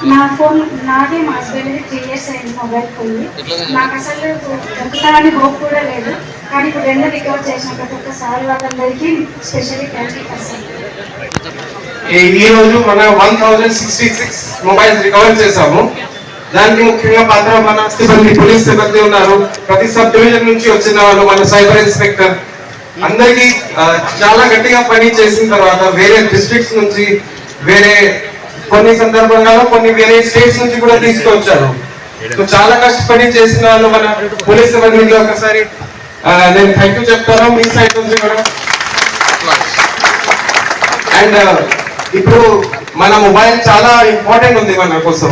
నా ఫోన్ నాది మా హస్బెండ్ది 3 years అయింది మొబైల్ పోయి. నాకు అసలు దొరుకుతానని హోప్ కూడా లేదు. కానీ ఇప్పుడు 2 రికవర్ చేసిన ప్రతి ఒక్క సార్ వాళ్ళందరికీ స్పెషల్లీ థ్యాంక్ యూ సార్. ఈ రోజు మన 1066 మొబైల్స్ రికవర్ చేశాము. దానికి ముఖ్యంగా పాత్ర మన సిబ్బంది, పోలీస్ సిబ్బంది ఉన్నారు. ప్రతి సబ్ డివిజన్ నుంచి వచ్చిన వాళ్ళు, మన సైబర్ ఇన్స్పెక్టర్ అందరికీ చాలా గట్టిగా పని చేసిన తర్వాత వేరే డిస్ట్రిక్ట్స్ నుంచి, వేరే కొన్ని సందర్భంలో కొన్ని వేరే స్టేట్స్ నుంచి కూడా తీసుకొచ్చారు. సో చాలా కష్టపడి చేసిన వాళ్ళు మన పోలీస్ సిబ్బందికి ఒకసారి నేను థ్యాంక్ యూ చెప్తాను మీ సైడ్ నుంచి కూడా. అండ్ ఇప్పుడు మన మొబైల్ చాలా ఇంపార్టెంట్ ఉంది మన కోసం.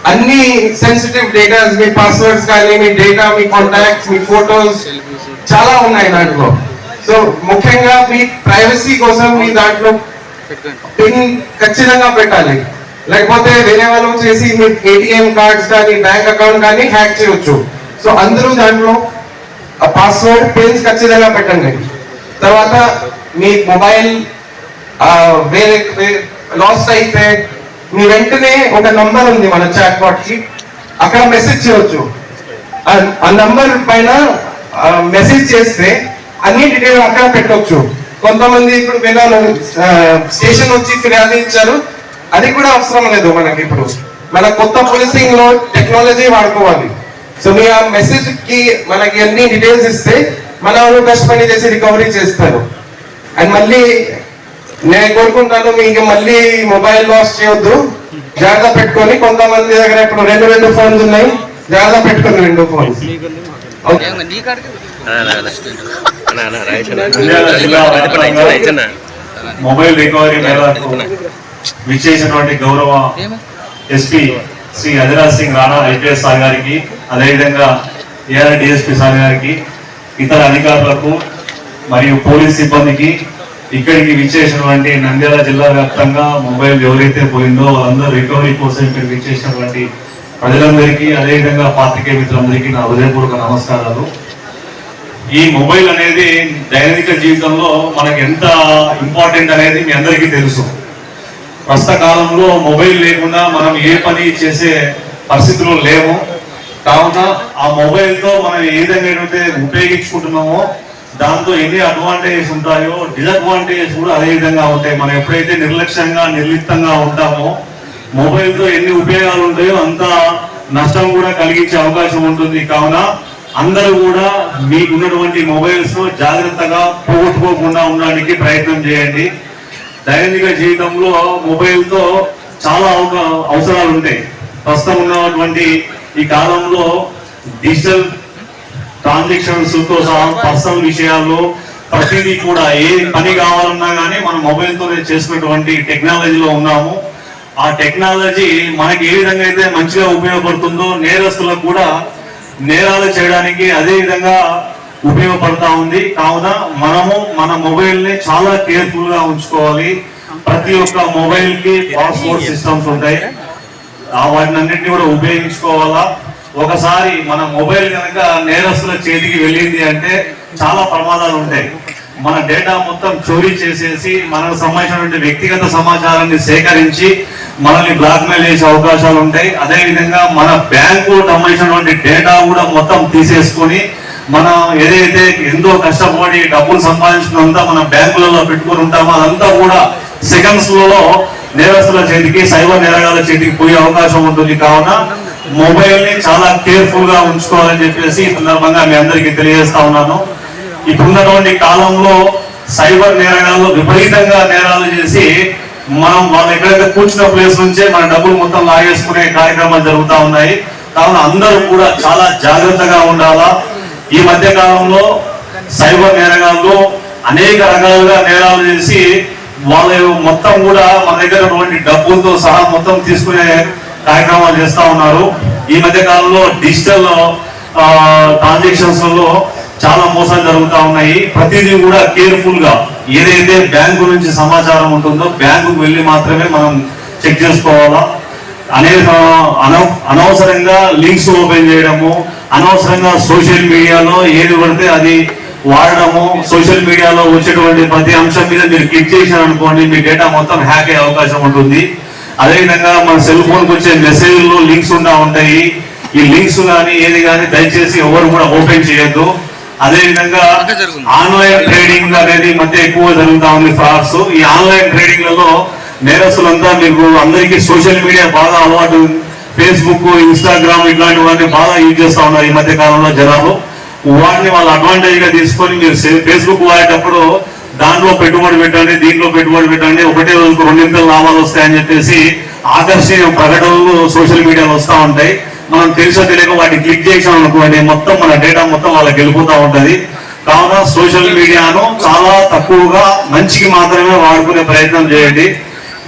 అన్ని సెన్సిటివ్ డేటా, మీ పాస్వర్డ్స్ కానీ, మీ డేటా, మీ కాంటాక్ట్స్, మీ ఫోటోస్ చాలా ఉన్నాయి దాంట్లో. సో ముఖ్యంగా మీ ప్రైవసీ కోసం మీ దాంట్లో పిన్ ఖచ్చితంగా పెట్టాలి. లేకపోతే వేరే వాళ్ళు చేసి మీ ఏటీఎం కార్డ్స్ కానీ, బ్యాంక్ అకౌంట్ కానీ హ్యాక్ చేయవచ్చు. సో అందరూ దాంట్లో పాస్వర్డ్, పిన్స్ ఖచ్చితంగా పెట్టండి. తర్వాత మీ మొబైల్ వేరే లాస్ట్ అయితే మీ వెంటనే ఒక నంబర్ ఉంది మన చాట్ బాట్ కి, అక్కడ మెసేజ్ చేయవచ్చు. ఆ నంబర్ పైన మెసేజ్ చేస్తే అన్ని డీటెయిల్ అక్కడ పెట్టవచ్చు. కొంతమంది ఇప్పుడు వెళ్ళాలి స్టేషన్ వచ్చి ఫిర్యాదు ఇచ్చారు, అది కూడా అవసరం లేదు మనకి. ఇప్పుడు మన కొత్త పోలీసింగ్ లో టెక్నాలజీ వాడుకోవాలి. సో మీ ఆ మెసేజ్ కి మనకి అన్ని డీటెయిల్స్ ఇస్తే మన వాళ్ళు కష్టపడి చేసి రికవరీ చేస్తారు. అండ్ మళ్ళీ నేను కోరుకుంటాను మీకు మళ్ళీ మొబైల్ లాస్ చేయొద్దు, జాగ్రత్త పెట్టుకొని. కొంతమంది దగ్గర ఇప్పుడు 2 ఫోన్స్ ఉన్నాయి, జాగ్రత్త పెట్టుకుని 2 ఫోన్స్. మొబైల్ రికవరీ మేళకు విచ్చేసినటువంటి గౌరవ SP Shri Adhiraj Singh Rana IPS sir గారికి, అదేవిధంగా ఏఆర్ డిఎస్పీ సార్ గారికి, ఇతర అధికారులకు మరియు పోలీస్ సిబ్బందికి, ఇక్కడికి విచ్చేసినటువంటి నంద్యాల జిల్లా వ్యాప్తంగా మొబైల్ ఎవరైతే పోయిందో వాళ్ళందరూ రికవరీ కోసం ఇక్కడికి విచ్చేసినటువంటి ప్రజలందరికీ, అదేవిధంగా పాత్రికేయ మిత్రులందరికీ నా హృదయపూర్వక నమస్కారాలు. ఈ మొబైల్ అనేది దైనందిక జీవితంలో మనకి ఎంత ఇంపార్టెంట్ అనేది మీ అందరికీ తెలుసు. ప్రస్తుత కాలంలో మొబైల్ లేకుండా మనం ఏ పని చేసే పరిస్థితుల్లో లేము. కావున ఆ మొబైల్తో మనం ఏ విధంగా అయితే ఉపయోగించుకుంటున్నామో దాంతో ఎన్ని అడ్వాంటేజెస్ ఉంటాయో డిసడ్వాంటేజెస్ కూడా అదే విధంగా ఉంటాయి. మనం ఎప్పుడైతే నిర్లక్ష్యంగా, నిర్లిప్తంగా ఉంటామో మొబైల్తో ఎన్ని ఉపయోగాలు ఉంటాయో అంత నష్టం కూడా కలిగించే అవకాశం ఉంటుంది. కావున అందరూ కూడా మీకున్నటువంటి మొబైల్స్ జాగ్రత్తగా పోగొట్టుకోకుండా ఉండడానికి ప్రయత్నం చేయండి. దైనందిక జీవితంలో మొబైల్తో చాలా అవసరాలు ఉంటాయి. ప్రస్తుతం ఉన్నటువంటి ఈ కాలంలో డిజిటల్ ట్రాన్సాక్షన్స్ తో సహా పర్సనల్ విషయాల్లో ప్రతిదీ కూడా ఏ పని కావాలన్నా కానీ మనం మొబైల్తోనే చేసినటువంటి టెక్నాలజీలో ఉన్నాము. ఆ టెక్నాలజీ మనకి ఏ విధంగా అయితే మంచిగా ఉపయోగపడుతుందో నేరస్తులకు కూడా నేరాలు చేయడానికి అదే విధంగా ఉపయోగపడతా ఉంది. కావున మనము మన మొబైల్ ని చాలా కేర్ఫుల్ గా ఉంచుకోవాలి. ప్రతి ఒక్క మొబైల్ కి పాస్వర్డ్ సిస్టమ్స్ ఉంటాయి, వాటిని అన్నింటినీ కూడా ఉపయోగించుకోవాలా. ఒకసారి మన మొబైల్ కనుక నేరస్తుల చేతికి వెళ్ళింది అంటే చాలా ప్రమాదాలు ఉంటాయి. మన డేటా మొత్తం చోరీ చేసేసి మనకు సంబంధించినటువంటి వ్యక్తిగత సమాచారాన్ని సేకరించి మనల్ని బ్లాక్మెయిల్ చేసే అవకాశాలు ఉంటాయి. అదేవిధంగా మన బ్యాంకు సంబంధించినటువంటి డేటా కూడా మొత్తం తీసేసుకొని మనం ఏదైతే ఎంతో కష్టపడి డబ్బులు సంపాదించినంతా మన బ్యాంకులలో పెట్టుకొని ఉంటామో అదంతా కూడా సెకండ్స్ లో నేరస్తుల చేతికి, సైబర్ నేరగాల చేతికి పోయే అవకాశం ఉంటుంది. కావున మొబైల్ ని చాలా కేర్ఫుల్ గా ఉంచుకోవాలని చెప్పేసి ఈ సందర్భంగా మీ అందరికీ తెలియజేస్తా ఉన్నాను. ఇప్పుడున్నటువంటి కాలంలో సైబర్ నేరగాళ్ళు విపరీతంగా నేరాలు చేసి మనం వాళ్ళు ఎక్కడైతే కూర్చున్న ప్లేస్ నుంచే మన డబ్బులు మొత్తం లాగేసుకునే కార్యక్రమాలు జరుగుతూ ఉన్నాయి. కావున అందరూ కూడా చాలా జాగ్రత్తగా ఉండాలా. ఈ మధ్య కాలంలో సైబర్ నేరగాళ్ళు అనేక రకాలుగా నేరాలు చేసి వాళ్ళు మొత్తం కూడా మన దగ్గర ఉన్నటువంటి డబ్బులతో సహా మొత్తం తీసుకునే కార్యక్రమాలు చేస్తా ఉన్నారు. ఈ మధ్య కాలంలో డిజిటల్ ట్రాన్సాక్షన్స్ లో చాలా మోసాలు జరుగుతూ ఉన్నాయి. ప్రతిదీ కూడా కేర్ఫుల్ గా ఏదైతే బ్యాంకు నుంచి సమాచారం ఉంటుందో బ్యాంకుకు వెళ్ళి మాత్రమే మనం చెక్ చేసుకోవాలా. అనేక అనవసరంగా లింక్స్ ఓపెన్ చేయడము, అనవసరంగా సోషల్ మీడియాలో ఏది పడితే అది వాడడము, సోషల్ మీడియాలో వచ్చేటువంటి ప్రతి అంశం మీద మీరు క్లిక్ చేశారనుకోండి మీ డేటా మొత్తం హ్యాక్ అయ్యే అవకాశం ఉంటుంది. అదేవిధంగా మన సెల్ ఫోన్కి వచ్చే మెసేజ్లు లింక్స్ ఉంటాయి. ఈ లింక్స్ కానీ ఏది కానీ దయచేసి ఎవరు కూడా ఓపెన్ చేయొద్దు. అదేవిధంగా ఆన్లైన్ ట్రేడింగ్ అనేది మధ్య ఎక్కువ జరుగుతా ఉంది ఫ్రాడ్స్. ఈ ఆన్లైన్ ట్రేడింగ్లలో నేరస్తులంతా మీకు అందరికీ సోషల్ మీడియా బాగా అలవాటు, ఫేస్బుక్, ఇన్స్టాగ్రామ్ ఇట్లాంటివన్నీ బాగా యూజ్ చేస్తా ఉన్నారు ఈ మధ్య కాలంలో జనాలు. వాటిని వాళ్ళ అడ్వాంటేజ్ గా తీసుకొని మీరు ఫేస్బుక్ వాడేటప్పుడు దాంట్లో పెట్టుబడి పెట్టండి, దీంట్లో పెట్టుబడి పెట్టండి, ఒకటే రోజుకు 2 లాభాలు వస్తాయని చెప్పేసి ఆకర్షణీయ ప్రకటనలు సోషల్ మీడియాలో వస్తూ ఉంటాయి. మనం తెలుసో తెలియక వాటిని క్లిక్ చేసాం అనుకోండి, మొత్తం మన డేటా మొత్తం వాళ్ళకి వెళ్ళిపోతూ ఉంటది. కావున సోషల్ మీడియాను చాలా తక్కువగా మంచికి మాత్రమే వాడుకునే ప్రయత్నం చేయండి.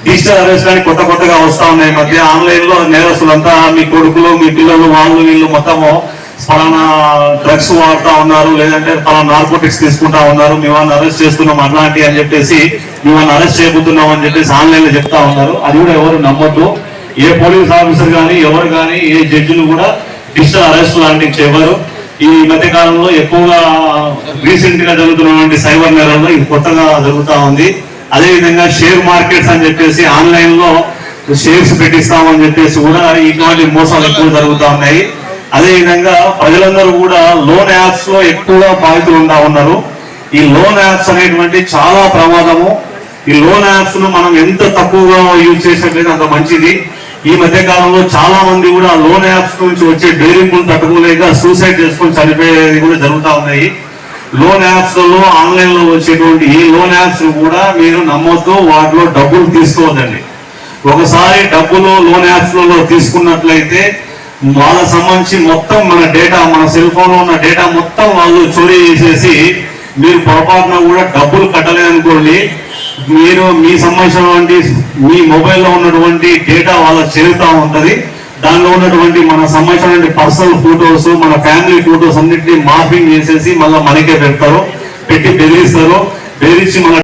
డిజిటల్ అరెస్ట్ అని కొత్తగా వస్తా ఉన్నాయి మధ్య. ఆన్లైన్ లో నేరస్తులంతా మీ కొడుకులు, మీ పిల్లలు, వాళ్ళు వీళ్ళు మొత్తము ఫలానా డ్రగ్స్ వాడుతా ఉన్నారు, లేదంటే ఫలానా నార్కోటిక్స్ తీసుకుంటా ఉన్నారు, మేము అరెస్ట్ చేస్తున్నాం అట్లాంటి అని చెప్పేసి, మేము అరెస్ట్ చేయబోతున్నాం అని చెప్పేసి ఆన్లైన్ లో చెప్తా ఉన్నారు. అది కూడా ఎవరు నమ్మొద్దు. ఏ పోలీస్ ఆఫీసర్ కానీ ఎవరు కానీ ఏ జడ్జిలు కూడా డిజిటల్ అరెస్ట్ లాంటివి చేయరు. ఈ మధ్య కాలంలో ఎక్కువగా రీసెంట్ గా జరుగుతున్నటువంటి సైబర్ నేరాల్లో ఇది కొత్తగా జరుగుతా ఉంది. అదేవిధంగా షేర్ మార్కెట్స్ అని చెప్పేసి ఆన్లైన్ లో షేర్స్ పెట్టిస్తామని చెప్పేసి కూడా ఇటువంటి మోసాలు ఎక్కువ జరుగుతూ ఉన్నాయి. అదేవిధంగా ప్రజలందరూ కూడా లోన్ యాప్స్ లో ఎక్కువగా బాధితులు ఉంటా ఉన్నారు. ఈ లోన్ యాప్స్ అనేటువంటి చాలా ప్రమాదము. ఈ లోన్ యాప్స్ ను మనం ఎంత తక్కువగా యూజ్ చేసినట్లయితే అంత మంచిది. ఈ మధ్య కాలంలో చాలా మంది కూడా లోన్ యాప్స్ నుంచి వచ్చే బెదిరింపులు తట్టుకోలేక సూసైడ్ చేసుకొని చనిపోయేది కూడా జరుగుతూ ఉన్నాయి. లోన్ యాప్స్ లో ఆన్లైన్ లో వచ్చేటువంటి ఈ లోన్ యాప్స్ కూడా మీరు నమ్మొద్దు, వాటిలో డబ్బులు తీసుకోవద్దండి. ఒకసారి డబ్బులు లోన్ యాప్స్ లో తీసుకున్నట్లయితే వాళ్ళకి సంబంధించి మొత్తం మన డేటా, మన సెల్ ఫోన్ లో ఉన్న డేటా మొత్తం వాళ్ళు చోరీ చేసేసి మీరు పొరపాటున కూడా డబ్బులు కట్టలేదనుకోండి, మీరు మీ సంబంధించినటువంటి మీ మొబైల్లో ఉన్నటువంటి డేటా వాళ్ళకి చేరుతా ఉంటది. దానిలో ఉన్నటువంటి మన సంబంధించినటువంటి పర్సనల్ ఫోటోస్, మన ఫ్యామిలీ ఫోటోస్ అన్నింటినీ మార్పింగ్ చేసేసి మళ్ళీ మనకే పెడతారు, పెట్టి బెదిరిస్తారు. బెదిరించి మన